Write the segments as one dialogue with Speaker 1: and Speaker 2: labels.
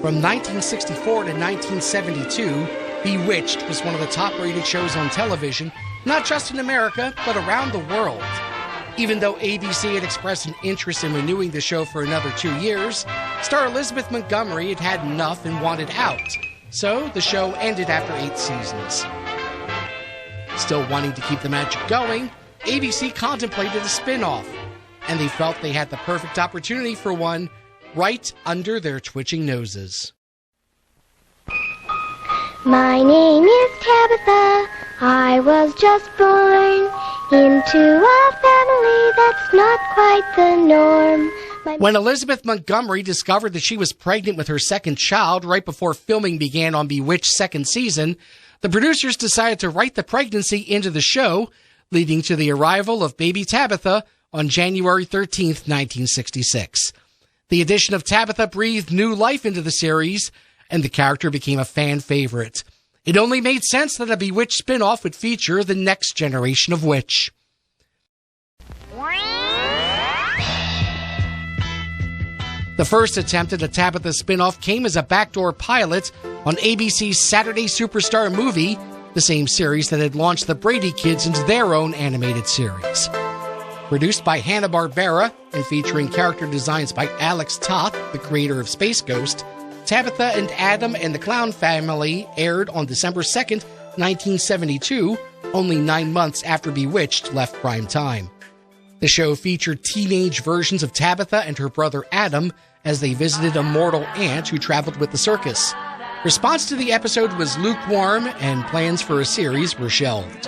Speaker 1: From 1964 to 1972, Bewitched was one of the top-rated shows on television, not just in America, but around the world. Even though ABC had expressed an interest in renewing the show for another 2 years, star Elizabeth Montgomery had had enough and wanted out. So the show ended after 8 seasons. Still wanting to keep the magic going, ABC contemplated a spin-off, and they felt they had the perfect opportunity for one right under their twitching noses.
Speaker 2: My name is Tabitha. I was just born into a family that's not quite the norm.
Speaker 1: When Elizabeth Montgomery discovered that she was pregnant with her second child right before filming began on Bewitched's second season, the producers decided to write the pregnancy into the show, leading to the arrival of baby Tabitha on January 13th, 1966. The addition of Tabitha breathed new life into the series, and the character became a fan favorite. It only made sense that a Bewitched spin-off would feature the next generation of witch. The first attempt at a Tabitha spin-off came as a backdoor pilot on ABC's Saturday Superstar Movie, the same series that had launched the Brady Kids into their own animated series. Produced by Hanna-Barbera and featuring character designs by Alex Toth, the creator of Space Ghost, Tabitha and Adam and the Clown Family aired on December 2nd, 1972, only 9 months after Bewitched left prime time. The show featured teenage versions of Tabitha and her brother Adam as they visited a mortal aunt who traveled with the circus. Response to the episode was lukewarm, and plans for a series were shelved.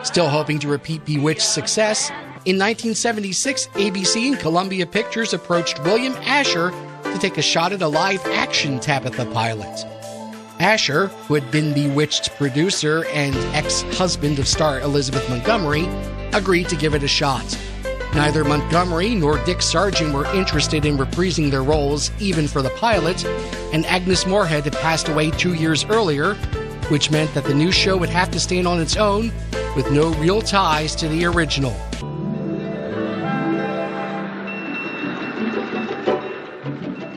Speaker 1: Still hoping to repeat Bewitched's success, in 1976, ABC and Columbia Pictures approached William Asher to take a shot at a live-action Tabitha pilot. Asher, who had been Bewitched's producer and ex-husband of star Elizabeth Montgomery, agreed to give it a shot. Neither Montgomery nor Dick Sargent were interested in reprising their roles even for the pilot, and Agnes Moorehead had passed away 2 years earlier, which meant that the new show would have to stand on its own with no real ties to the original.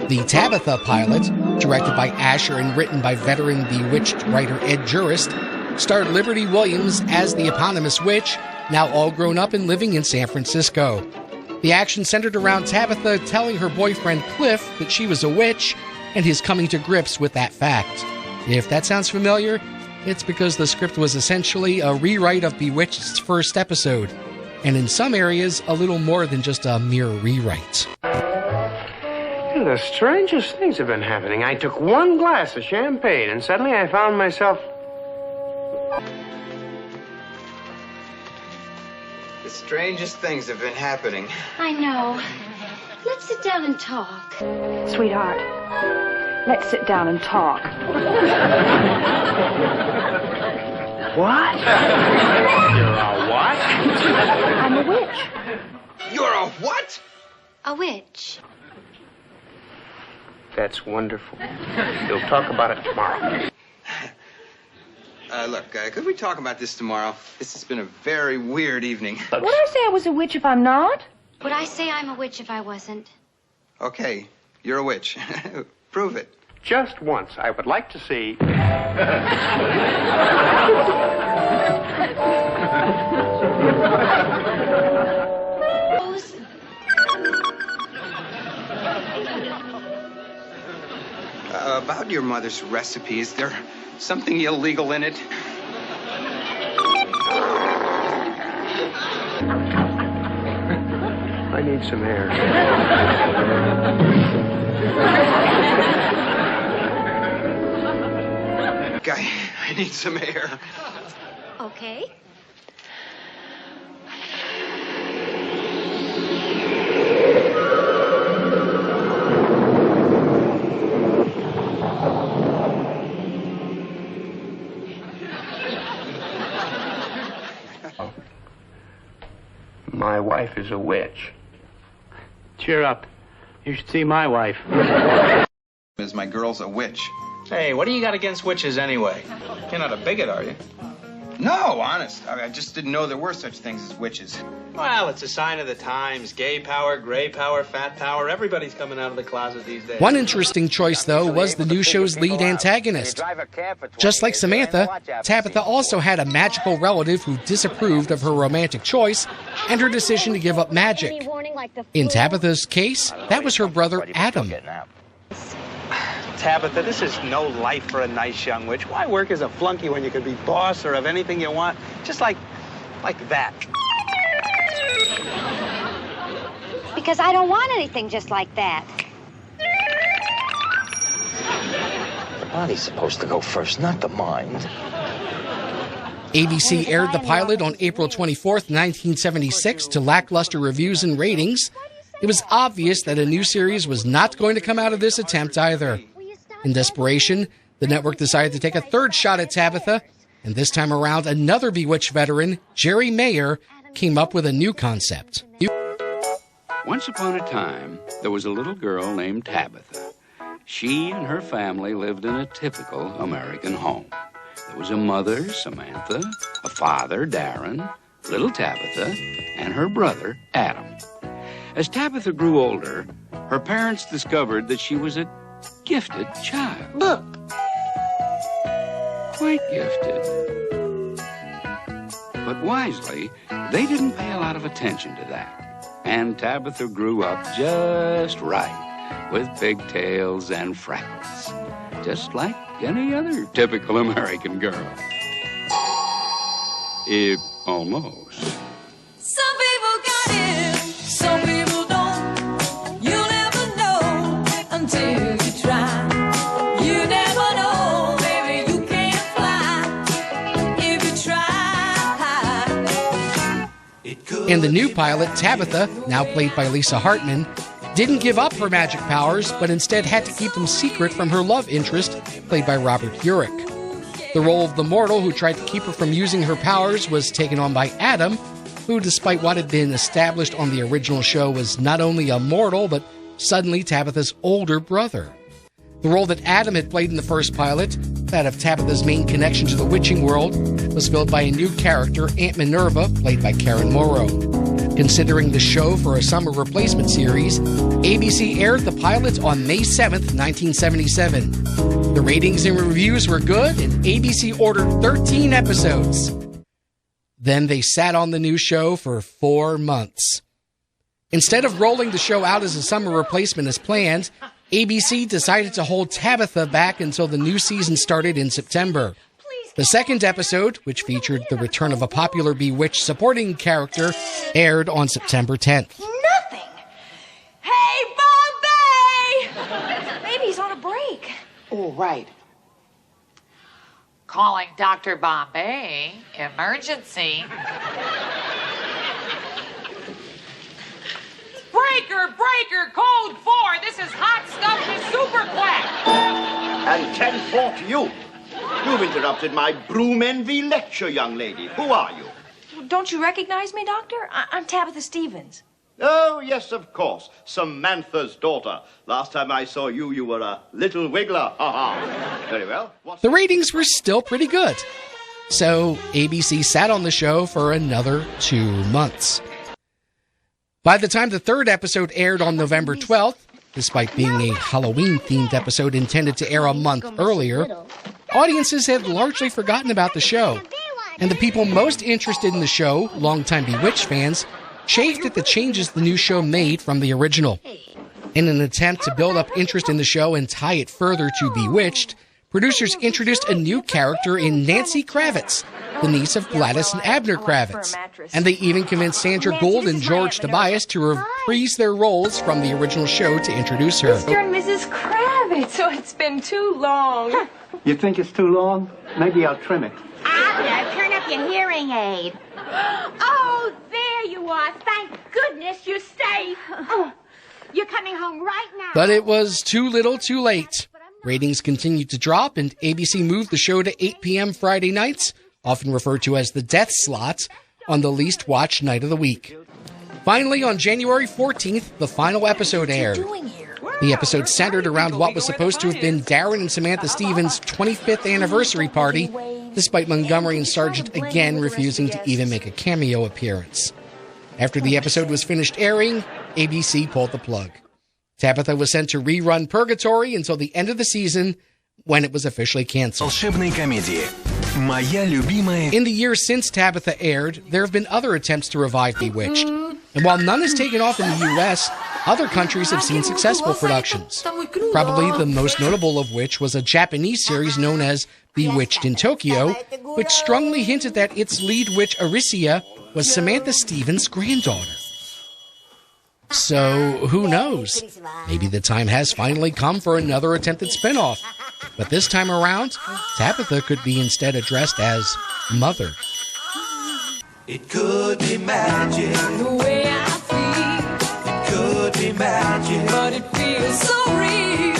Speaker 1: The Tabitha pilot, directed by Asher and written by veteran Bewitched writer Ed Jurist, starred Liberty Williams as the eponymous witch, now all grown up and living in San Francisco. The action centered around Tabitha telling her boyfriend Cliff that she was a witch and his coming to grips with that fact. If that sounds familiar, it's because the script was essentially a rewrite of Bewitched's first episode, and in some areas, a little more than just a mere rewrite.
Speaker 3: The strangest things have been happening. I took one glass of champagne, and suddenly I found myself...
Speaker 4: The strangest things have been happening.
Speaker 5: I know. Let's sit down and talk.
Speaker 6: Sweetheart, let's sit down and talk.
Speaker 3: What? You're a what?
Speaker 6: I'm a witch.
Speaker 4: You're a what?
Speaker 5: A witch.
Speaker 3: That's wonderful. We'll talk about it tomorrow.
Speaker 4: Look, could we talk about this tomorrow? This has been a very weird evening.
Speaker 6: Would I say I was a witch if I'm not?
Speaker 5: Would I say I'm a witch if I wasn't?
Speaker 4: Okay, you're a witch. Prove it.
Speaker 3: Just once, I would like to see...
Speaker 4: About your mother's recipe, is there something illegal in it?
Speaker 3: I need some air.
Speaker 4: Guy, I need some air.
Speaker 5: Okay.
Speaker 3: My wife is a witch.
Speaker 7: Cheer up. You should see my wife.
Speaker 4: My girl's a witch.
Speaker 8: Hey, what do you got against witches anyway? You're not a bigot, are you?
Speaker 4: No, honest. I just didn't know there were such things as witches.
Speaker 8: Well, it's a sign of the times. Gay power, gray power, fat power. Everybody's coming out of the closet these days.
Speaker 1: One interesting choice, though, was the new show's lead antagonist. Just like Samantha, Tabitha also had a magical relative who disapproved of her romantic choice and her decision to give up magic. In Tabitha's case, that was her brother Adam.
Speaker 8: Tabitha, this is no life for a nice young witch. Why work as a flunky when you could be boss or have anything you want? Just like that.
Speaker 5: Because I don't want anything just like that.
Speaker 9: The body's supposed to go first, not the mind.
Speaker 1: ABC aired the pilot on April 24th, 1976, to lackluster reviews and ratings. It was obvious that a new series was not going to come out of this attempt either. In desperation, the network decided to take a third shot at Tabitha, and this time around, another Bewitched veteran, Jerry Mayer, came up with a new concept.
Speaker 10: Once upon a time, there was a little girl named Tabitha. She and her family lived in a typical American home. There was a mother, Samantha, a father, Darren, little Tabitha, and her brother, Adam. As Tabitha grew older, her parents discovered that she was a gifted child.
Speaker 5: Look.
Speaker 10: Quite gifted. But wisely, they didn't pay a lot of attention to that. And Tabitha grew up just right, with pigtails and freckles, just like any other typical American girl. Almost.
Speaker 11: Some people got it, some people don't. You'll never know until you try. You never know, baby, you can't fly if you try.
Speaker 1: In the new pilot, Tabitha, now played by Lisa Hartman, didn't give up her magic powers, but instead had to keep them secret from her love interest, played by Robert Urich. The role of the mortal who tried to keep her from using her powers was taken on by Adam, who, despite what had been established on the original show, was not only a mortal, but suddenly Tabitha's older brother. The role that Adam had played in the first pilot, that of Tabitha's main connection to the witching world, was filled by a new character, Aunt Minerva, played by Karen Morrow. Considering the show for a summer replacement series, ABC aired the pilot on May 7th, 1977. The ratings and reviews were good, and ABC ordered 13 episodes. Then they sat on the new show for 4 months. Instead of rolling the show out as a summer replacement as planned, ABC decided to hold Tabitha back until the new season started in September. The second episode, which featured the return of a popular Bewitched supporting character, aired on September 10th.
Speaker 11: Nothing. Hey, Bombay! Baby's on a break.
Speaker 12: Oh, right. Calling Dr. Bombay. Emergency. Breaker, code 4. This is hot stuff to Super Quack.
Speaker 13: And 10-4 to you. You've interrupted my broom envy lecture, young lady. Who are you?
Speaker 6: Don't you recognize me, Doctor? I'm Tabitha Stevens.
Speaker 13: Oh, yes, of course. Samantha's daughter. Last time I saw you, you were a little wiggler. Ha-ha. Very well.
Speaker 1: The ratings were still pretty good. So ABC sat on the show for another 2 months. By the time the third episode aired on November 12th, despite being a Halloween-themed episode intended to air a month earlier, audiences had largely forgotten about the show. And the people most interested in the show, longtime Bewitched fans, chafed at the changes the new show made from the original. In an attempt to build up interest in the show and tie it further to Bewitched, producers introduced a new character in Nancy Kravitz, the niece of Gladys and Abner Kravitz. And they even convinced Sandra Gould and George Tobias to reprise their roles from the original show to introduce her.
Speaker 6: Mr. and Mrs. Kravitz, so it's been too long.
Speaker 7: You think it's too long? Maybe I'll trim it.
Speaker 5: Abner, turn up your hearing aid. Oh, there you are. Thank goodness you're safe. Oh, you're coming home right now.
Speaker 1: But it was too little too late. Ratings continued to drop, and ABC moved the show to 8 p.m. Friday nights, often referred to as the death slot, on the least watched night of the week. Finally, on January 14th, the final episode aired. The episode centered around what was supposed to have been Darren and Samantha Stevens' 25th anniversary party, despite Montgomery and Sargent again refusing to even make a cameo appearance. After the episode was finished airing, ABC pulled the plug. Tabitha was sent to rerun Purgatory until the end of the season, when it was officially canceled.
Speaker 14: Волшебные комедии. Моя любимая.
Speaker 1: In the years since Tabitha aired, there have been other attempts to revive Bewitched. And while none has taken off in the U.S., other countries have seen successful productions. Probably the most notable of which was a Japanese series known as Bewitched in Tokyo, which strongly hinted that its lead witch Aricia was Samantha Stevens' granddaughter. So, who knows? Maybe the time has finally come for another attempted spin-off. But this time around, Tabitha could be instead addressed as Mother.
Speaker 11: It could be magic, the way I feel. It could be magic, but it feels so real.